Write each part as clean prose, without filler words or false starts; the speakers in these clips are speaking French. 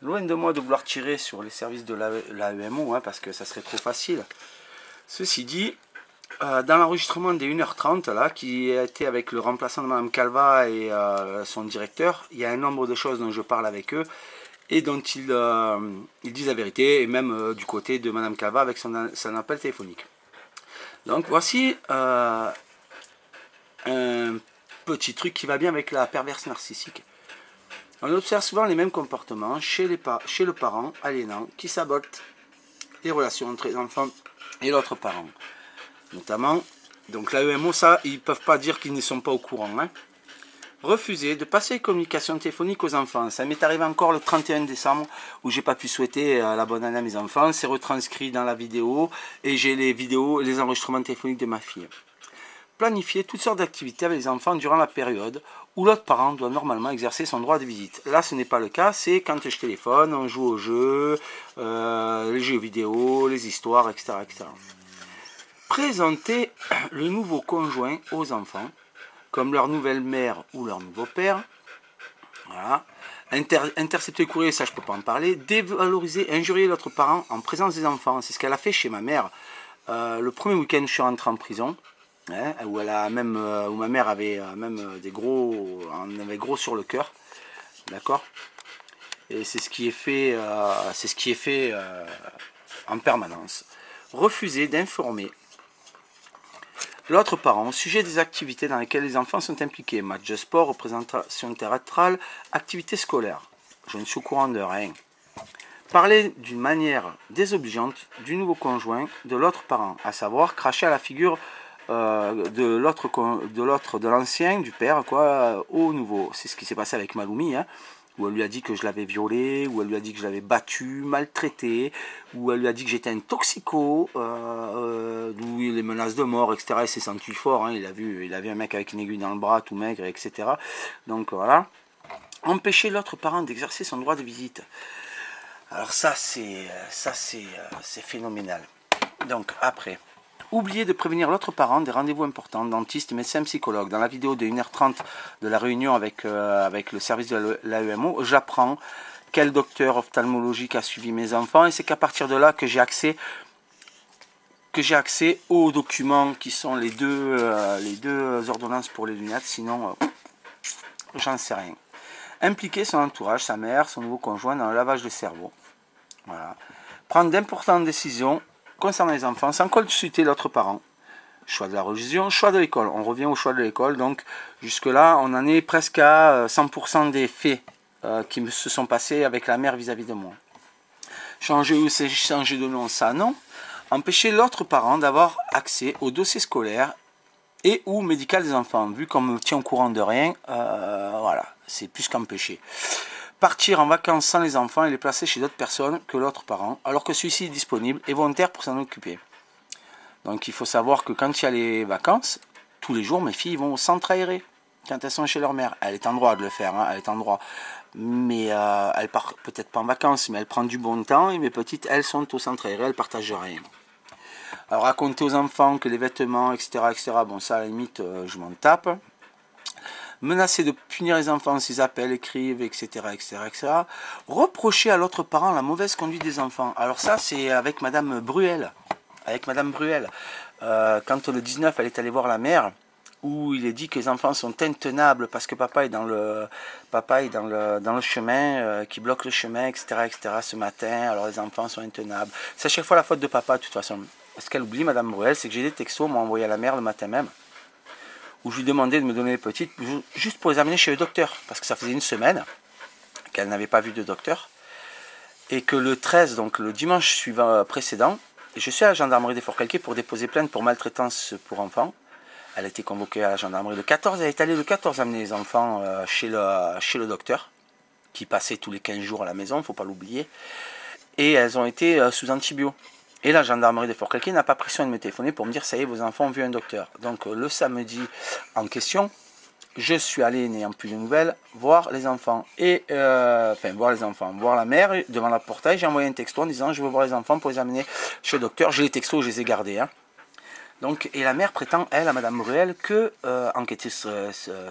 Loin de moi de vouloir tirer sur les services de l'AEMO, parce que ça serait trop facile. Ceci dit, dans l'enregistrement des 1h30, là, qui a été avec le remplaçant de Mme Calva et son directeur, il y a un nombre de choses dont je parle avec eux et dont ils disent la vérité, et même du côté de Mme Calva avec son appel téléphonique. Donc voici un petit truc qui va bien avec la perverse narcissique. On observe souvent les mêmes comportements chez le parent aliénant qui sabote les relations entre les enfants et l'autre parent. Notamment, donc l'AEMO, ça, ils ne peuvent pas dire qu'ils ne sont pas au courant. Refuser de passer les communications téléphoniques aux enfants. Ça m'est arrivé encore le 31 décembre où j'ai pas pu souhaiter la bonne année à mes enfants. C'est retranscrit dans la vidéo et j'ai les vidéos et les enregistrements téléphoniques de ma fille. Planifier toutes sortes d'activités avec les enfants durant la période où l'autre parent doit normalement exercer son droit de visite. Là, ce n'est pas le cas, c'est quand je téléphone, on joue aux jeux, les jeux vidéo, les histoires, etc., etc. Présenter le nouveau conjoint aux enfants, comme leur nouvelle mère ou leur nouveau père. Voilà. Intercepter le courrier, ça je ne peux pas en parler. Dévaloriser, injurier l'autre parent en présence des enfants. C'est ce qu'elle a fait chez ma mère. Le premier week-end, je suis rentré en prison. Où ma mère avait même des gros, on avait gros sur le cœur, d'accord. Et c'est ce qui est fait, en permanence. Refuser d'informer l'autre parent au sujet des activités dans lesquelles les enfants sont impliqués, match de sport, représentation théâtrale, activités scolaires. Je ne suis au courant de rien. Parler d'une manière désobligeante du nouveau conjoint de l'autre parent, à savoir cracher à la figure de l'ancien, du père, quoi, au nouveau. C'est ce qui s'est passé avec Maloumi, où elle lui a dit que je l'avais violée, où elle lui a dit que je l'avais battu, maltraité, où elle lui a dit que j'étais un toxico, d'où les menaces de mort, etc. Il s'est senti fort, il a vu un mec avec une aiguille dans le bras, tout maigre, etc. Donc voilà. Empêcher l'autre parent d'exercer son droit de visite. Alors ça c'est phénoménal. Donc après. Oubliez de prévenir l'autre parent des rendez-vous importants, dentiste, médecin, psychologue. Dans la vidéo de 1h30 de la réunion avec le service de l'AEMO, j'apprends quel docteur ophtalmologique a suivi mes enfants et c'est qu'à partir de là que j'ai accès aux documents qui sont les deux ordonnances pour les lunettes, sinon j'en sais rien. Impliquer son entourage, sa mère, son nouveau conjoint dans le lavage de cerveau. Voilà. Prendre d'importantes décisions concernant les enfants, sans consulter l'autre parent. Choix de la religion, choix de l'école. On revient au choix de l'école. Donc, jusque-là, on en est presque à 100% des faits qui se sont passés avec la mère vis-à-vis de moi. Changer de nom, ça non. Empêcher l'autre parent d'avoir accès au dossier scolaire et ou médical des enfants. Vu qu'on me tient au courant de rien, voilà, c'est plus qu'empêcher. Partir en vacances sans les enfants et les placer chez d'autres personnes que l'autre parent, alors que celui-ci est disponible et volontaire pour s'en occuper. Donc il faut savoir que quand il y a les vacances, tous les jours mes filles vont au centre aéré, quand elles sont chez leur mère. Elle est en droit de le faire, elle est en droit. Mais elle part peut-être pas en vacances, mais elle prend du bon temps et mes petites, elles sont au centre aéré, elles partagent rien. Alors raconter aux enfants que les vêtements, etc., bon ça à la limite je m'en tape. Menacer de punir les enfants s'ils appellent, écrivent, etc., etc., etc. Reprocher à l'autre parent la mauvaise conduite des enfants. Alors ça, c'est avec Madame Bruel. Quand le 19, elle est allée voir la mère, où il est dit que les enfants sont intenables parce que papa est dans le chemin, qui bloque le chemin, etc., etc., ce matin. Alors les enfants sont intenables. C'est à chaque fois la faute de papa, de toute façon. Ce qu'elle oublie, Madame Bruel, c'est que j'ai des textos, m'a envoyé à la mère le matin même, où je lui demandais de me donner les petites, juste pour les amener chez le docteur, parce que ça faisait une semaine qu'elle n'avait pas vu de docteur, et que le 13, donc le dimanche suivant précédent, je suis à la gendarmerie des Forts-Calquiers pour déposer plainte pour maltraitance pour enfants. Elle a été convoquée à la gendarmerie le 14, elle est allée le 14 amener les enfants chez le docteur, qui passait tous les 15 jours à la maison, il ne faut pas l'oublier, et elles ont été sous antibio. Et la gendarmerie de Forcalquier n'a pas pris soin de me téléphoner pour me dire ça y est, vos enfants ont vu un docteur. Donc le samedi en question, je suis allé, n'ayant plus de nouvelles, voir les enfants. Voir la mère devant la portail. J'ai envoyé un texto en disant je veux voir les enfants pour les amener chez le docteur. J'ai les textos, je les ai gardés. Donc, et la mère prétend, elle, à Madame Bruel, que, enquêteuse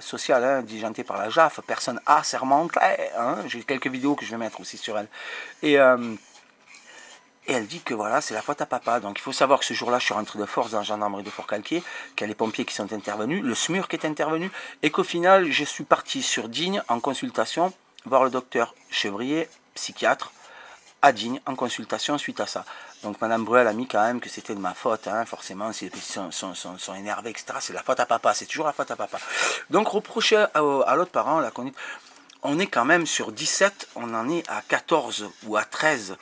sociale, hein, diligentée par la JAF, personne assermentée, hein, j'ai quelques vidéos que je vais mettre aussi sur elle, et elle dit que voilà, c'est la faute à papa. Donc il faut savoir que ce jour-là, je suis rentré de force dans la gendarmerie de Fort-Calquier, qu'il y a les pompiers qui sont intervenus, le SMUR qui est intervenu, et qu'au final, je suis parti sur Digne en consultation, voir le docteur Chevrier, psychiatre, à Digne, en consultation suite à ça. Donc Madame Bruel a mis quand même que c'était de ma faute, hein, forcément, si les petits sont énervés, etc. C'est la faute à papa, c'est toujours la faute à papa. Donc reprocher à l'autre parent la conduite, on est quand même sur 17, on en est à 14 ou à 13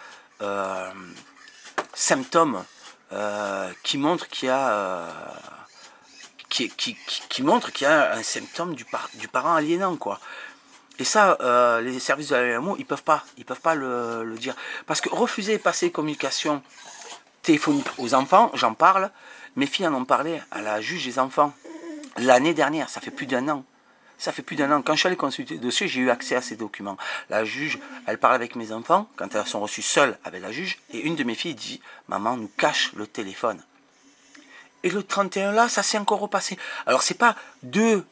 symptômes qui montrent qu'il y a qui montre qu'il y a un symptôme du parent aliénant, quoi. Et ça, les services de la LMO, ils peuvent pas le dire. Parce que refuser de passer communication téléphonique aux enfants, j'en parle, mes filles en ont parlé à la juge des enfants l'année dernière, ça fait plus d'1 an. Ça fait plus d'1 an. Quand je suis allé consulter le dossier, j'ai eu accès à ces documents. La juge, elle parle avec mes enfants, quand elles sont reçues seules avec la juge, et une de mes filles dit « Maman nous cache le téléphone ». Et le 31 là, ça s'est encore repassé. Alors c'est pas deux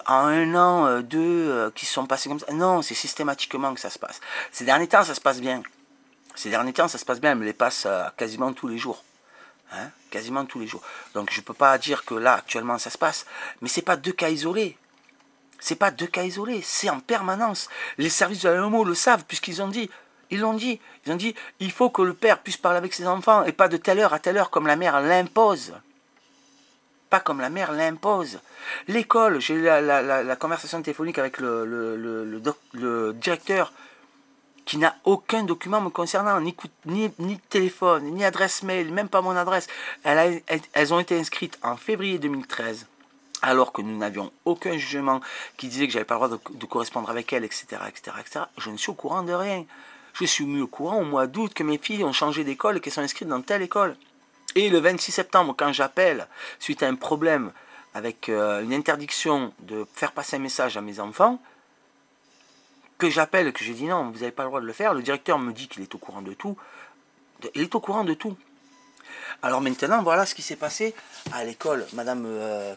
en 1 an, deux qui se sont passés comme ça. Non, c'est systématiquement que ça se passe. Ces derniers temps, ça se passe bien. Ces derniers temps, ça se passe bien. Elle me les passe quasiment tous les jours. Hein, quasiment tous les jours. Donc je peux pas dire que là, actuellement, ça se passe. Mais c'est pas 2 cas isolés. C'est pas 2 cas isolés, c'est en permanence. Les services de la LMO le savent, puisqu'ils ont dit, ils ont dit, il faut que le père puisse parler avec ses enfants, et pas de telle heure à telle heure, comme la mère l'impose. Pas comme la mère l'impose. L'école, j'ai eu la conversation téléphonique avec le directeur, qui n'a aucun document me concernant, ni téléphone, ni adresse mail, même pas mon adresse. Elles ont été inscrites en février 2013. Alors que nous n'avions aucun jugement qui disait que j'avais pas le droit de correspondre avec elle, etc., etc., etc., je ne suis au courant de rien. Je suis mis au courant au mois d'août que mes filles ont changé d'école et qu'elles sont inscrites dans telle école. Et le 26 septembre, quand j'appelle, suite à un problème avec une interdiction de faire passer un message à mes enfants, que j'appelle, que je dis non, vous n'avez pas le droit de le faire, le directeur me dit qu'il est au courant de tout. Il est au courant de tout. Alors maintenant, voilà ce qui s'est passé à l'école. Madame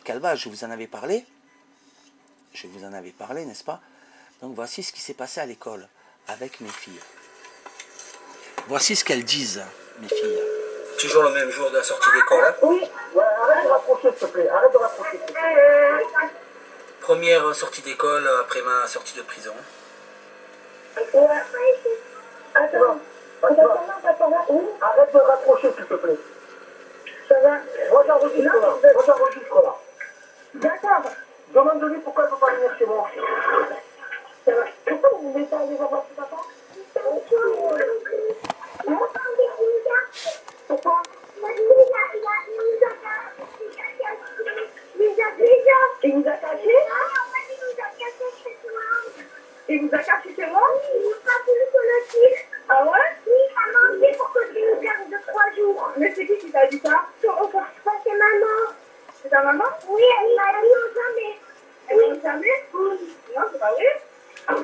Calva, je vous en avais parlé. Je vous en avais parlé, n'est-ce pas? Donc voici ce qui s'est passé à l'école avec mes filles. Voici ce qu'elles disent, mes filles. Toujours le même jour de la sortie d'école. Hein? Oui, ouais, arrête de rapprocher, s'il te plaît. Arrête de rapprocher. Première sortie d'école après ma sortie de prison. Ouais. Attends. Oui. Arrête de rapprocher, s'il te plaît. Ça va? Moi, j'enregistre là. Moi, j'enregistre là. D'accord. Demande-lui pourquoi elle ne veut pas venir chez moi. Ça va. Pourquoi vous voulez pas aller voir votre papa? Pourquoi? Il nous a caché? Il nous a caché chez moi? Il nous a pas voulu qu'on le tire. Ah ouais? Oui, il a demandé pour que tu nous gardes de 3 jours. Mais c'est qui t'a dit ça? C'est maman. C'est ta maman? Oui, elle m'a dit jamais. Elle m'a dit jamais? Oui. Non, c'est pas vrai? Non,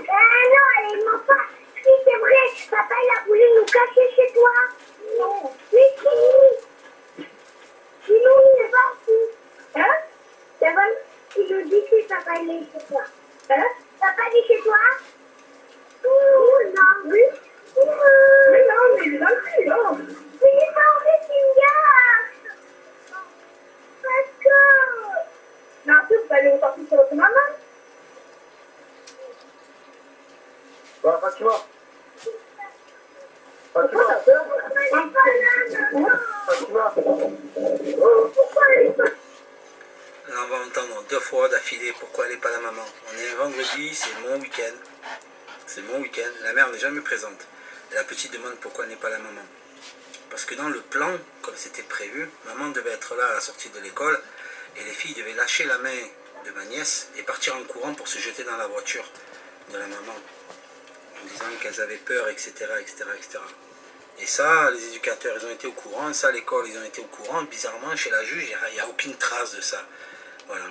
elle m'a pas. Si, c'est vrai. Papa, il a voulu nous cacher chez toi. Non. Oui, si. Sinon, il est parti. Hein? C'est vrai? Il nous dit que papa, il est chez toi. Hein? Papa, il est chez toi? Non. Oui? Mais non, mais il est dans le frigo. Mais il est pas en Messenger. Parce que... Non, tu vas aller au parti sur votre maman. Bah, Fatima. Pourquoi t'as peur? Fatima. Pourquoi elle est pas... Là, on va entendre 2 fois d'affilée pourquoi elle n'est pas la maman. On est un vendredi, c'est mon week-end. C'est mon week-end. La mère n'est jamais présente. Et la petite demande pourquoi elle n'est pas la maman. Parce que dans le plan, comme c'était prévu, maman devait être là à la sortie de l'école et les filles devaient lâcher la main de ma nièce et partir en courant pour se jeter dans la voiture de la maman. En disant qu'elles avaient peur, etc., etc., etc. Et ça, les éducateurs, ils ont été au courant. Ça, à l'école, ils ont été au courant. Bizarrement, chez la juge, il n'y a aucune trace de ça. Voilà.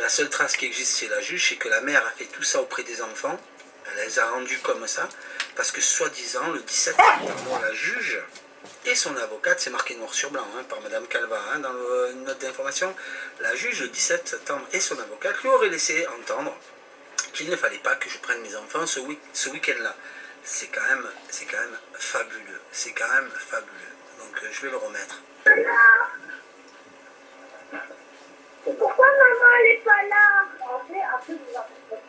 La seule trace qui existe chez la juge, c'est que la mère a fait tout ça auprès des enfants. Elle les a rendus comme ça. Parce que, soi-disant, le 17 septembre, la juge et son avocate, c'est marqué noir sur blanc par Madame Calva dans une note d'information, la juge le 17 septembre et son avocate lui auraient laissé entendre qu'il ne fallait pas que je prenne mes enfants ce week-end-là. C'est quand même fabuleux, c'est quand même fabuleux. Donc je vais le remettre. Pourquoi maman elle est pas là? Après vous appelez.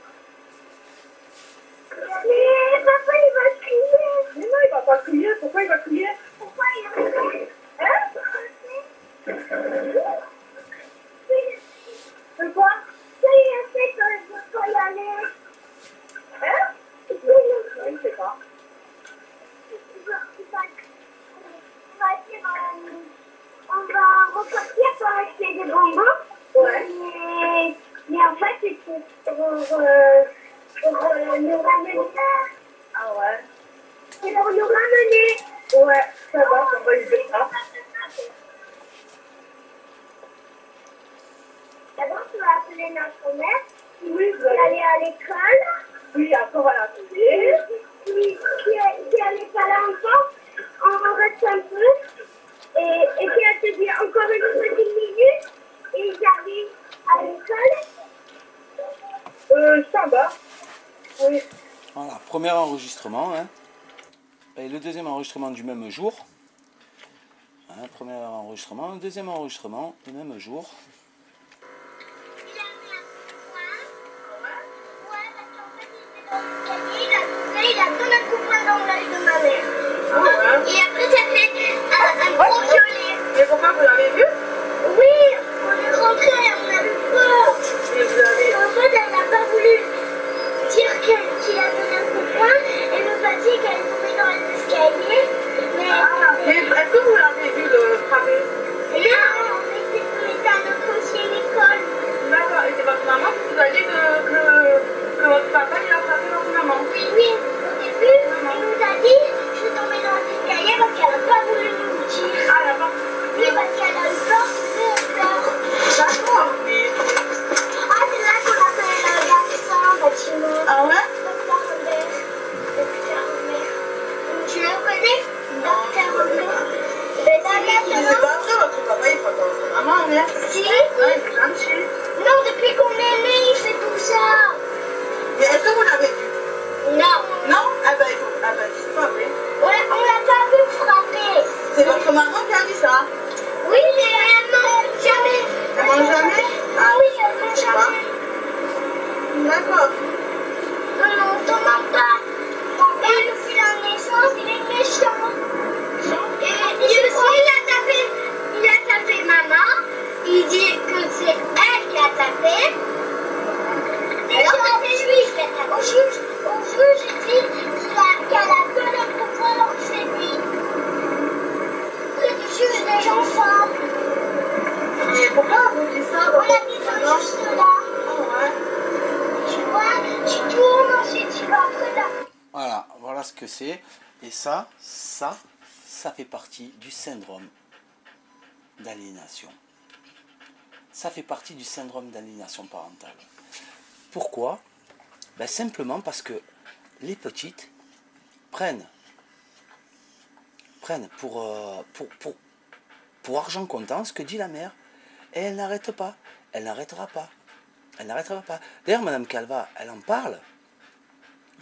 Mais papa il va crier. Mais non il va pas crier, pourquoi il va crier? Pourquoi il va crier? Hein? C'est quoi? Ça il a fait quand je veux pas y aller. Hein? Je ne sais pas. On va repartir pour acheter des bonbons. Ouais. Mais en fait, c'est pour nous ramener. Ah ouais. C'est pour nous ramener. Ouais, ça va, on va lui dire ça. D'abord, tu vas appeler notre mère. Oui, vous allez aller à l'école. Oui, après on va l'appeler. Oui, si elle n'est pas là encore, on reste un peu. Et puis elle te dit encore une petite minute et j'arrive à l'école. Ça va. Oui. Voilà, premier enregistrement. Et le deuxième enregistrement du même jour. Premier enregistrement, deuxième enregistrement du même jour. Il a comme un coupon dans l'œil de ma mère. Ah ouais. Et après, ça fait un gros violet. Mais pourquoi vous l'avez vu? Oui, on est rentré, on a eu peur. Et vous avez... En fait, elle n'a pas voulu dire qu'il a donné un coupon. Elle nous a dit qu'elle est tombée dans les escaliers. Mais est-ce que vous l'avez vu le frapper? Non, on était à notre ancienne école. D'accord, et c'est votre maman qui vous a dit que votre papa il a frappé votre maman? Oui, oui. Au début, elle nous a dit je suis tombée dans les escaliers parce qu'elle n'a pas voulu nous dire. Ah, elle n'a pas voulu? Oui, parce qu'elle a eu peur, c'était peur. D'accord, oui. Ah, c'est là qu'on appelle l'accent, bâtiment. Ah ouais? Docteur Robert. Docteur Robert. Tu le connais? Docteur Robert. Mais là, maintenant... C'est pas vrai, votre papa il frappe votre maman, hein? Si. Ouais, il est gentil. Non, depuis qu'on est né, il fait tout ça. Mais est-ce que vous l'avez vu? Non. Non? Ah ben, c'est pas vrai. On l'a pas vu frapper. C'est votre maman qui a dit ça? Oui, mais elle mange jamais. Elle mange jamais? Ah oui, elle mange jamais. D'accord. Non, ton papa. Et depuis la naissance, il est méchant. Et il a tapé maman. Il dit que c'est elle qui a tapé. Et alors, on fait juif. Au juge, il dit qu'elle a donné le pouvoir, c'est lui. Le juge des enfants. Et pourquoi vous dites ça? On a dit ça juste là. Ouais. Tu vois, tu tournes, ensuite tu vas après là. Voilà ce que c'est. Et ça fait partie du syndrome d'aliénation. Ça fait partie du syndrome d'aliénation parentale. Pourquoi? Ben simplement parce que les petites prennent pour argent comptant ce que dit la mère. Et elle n'arrête pas. Elle n'arrêtera pas. Elle n'arrêtera pas. D'ailleurs, Madame Calva, elle en parle.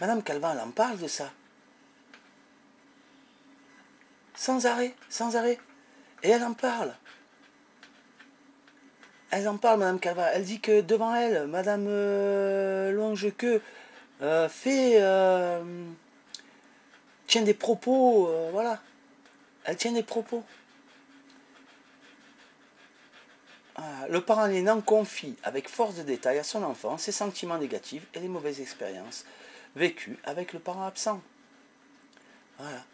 Madame Calva, elle en parle de ça. Sans arrêt, sans arrêt. Et elle en parle. Elle en parle, Madame Calva. Elle dit que devant elle, Madame Longequeux tient des propos, voilà. Elle tient des propos. Le parent aliénant confie avec force de détail à son enfant ses sentiments négatifs et les mauvaises expériences vécues avec le parent absent. Voilà.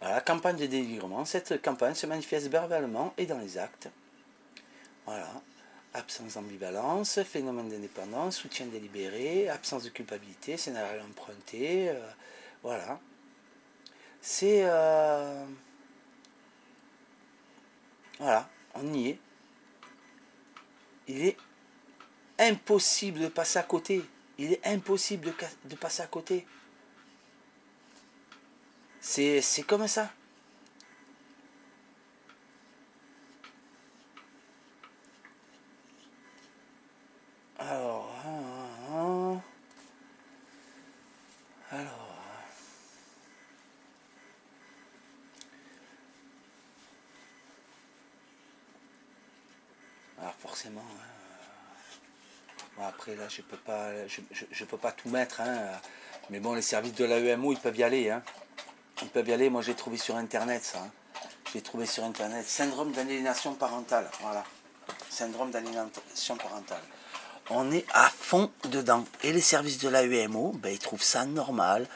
Voilà, campagne de dénigrement. Cette campagne se manifeste verbalement et dans les actes. Voilà. Absence d'ambivalence, phénomène d'indépendance, soutien délibéré, absence de culpabilité, scénario emprunté. Voilà. C'est... Voilà, on y est. Il est impossible de passer à côté. Il est impossible de passer à côté. C'est comme ça. Alors, forcément, bon, après là je peux pas tout mettre, hein, mais bon, les services de l'AEMO ils peuvent y aller, hein. Ils peuvent y aller. Moi j'ai trouvé sur internet ça, hein. J'ai trouvé sur internet syndrome d'aliénation parentale, voilà, syndrome d'aliénation parentale. On est à fond dedans. Et les services de l'AEMO, ben, ils trouvent ça normal.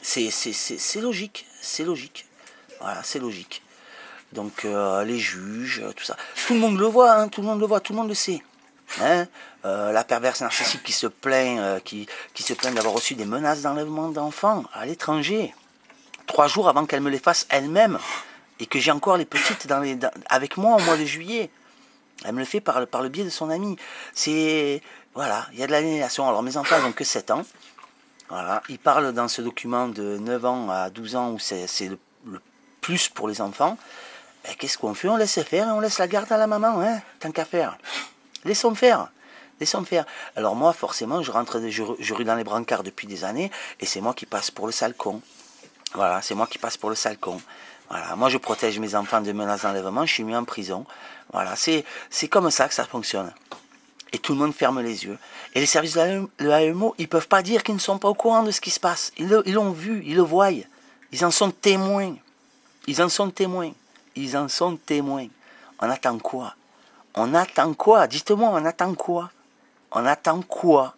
C'est logique. C'est logique. Voilà, c'est logique. Donc les juges, tout ça. Tout le monde le voit, hein, tout le monde le voit, tout le monde le sait. Hein, la perverse narcissique qui se plaint, qui se plaint d'avoir reçu des menaces d'enlèvement d'enfants à l'étranger. 3 jours avant qu'elle me les fasse elle-même. Et que j'ai encore les petites avec moi au mois de juillet. Elle me le fait par le biais de son ami. C'est... Voilà, il y a de l'aliénation. Alors mes enfants n'ont que 7 ans. Voilà, ils parlent dans ce document de 9 ans à 12 ans où c'est le plus pour les enfants. Ben, qu'est-ce qu'on fait? On laisse faire et on laisse la garde à la maman, hein, tant qu'à faire. Laissons faire. Laissons faire. Alors moi, forcément, je rue dans les brancards depuis des années et c'est moi qui passe pour le sale con. Voilà, c'est moi qui passe pour le sale con. Voilà, moi je protège mes enfants de menaces d'enlèvement, je suis mis en prison. Voilà, c'est comme ça que ça fonctionne. Et tout le monde ferme les yeux. Et les services de l'AEMO, ils ne peuvent pas dire qu'ils ne sont pas au courant de ce qui se passe. Ils l'ont vu, ils le voient. Ils en sont témoins. Ils en sont témoins. Ils en sont témoins. On attend quoi? On attend quoi? Dites-moi, on attend quoi? On attend quoi?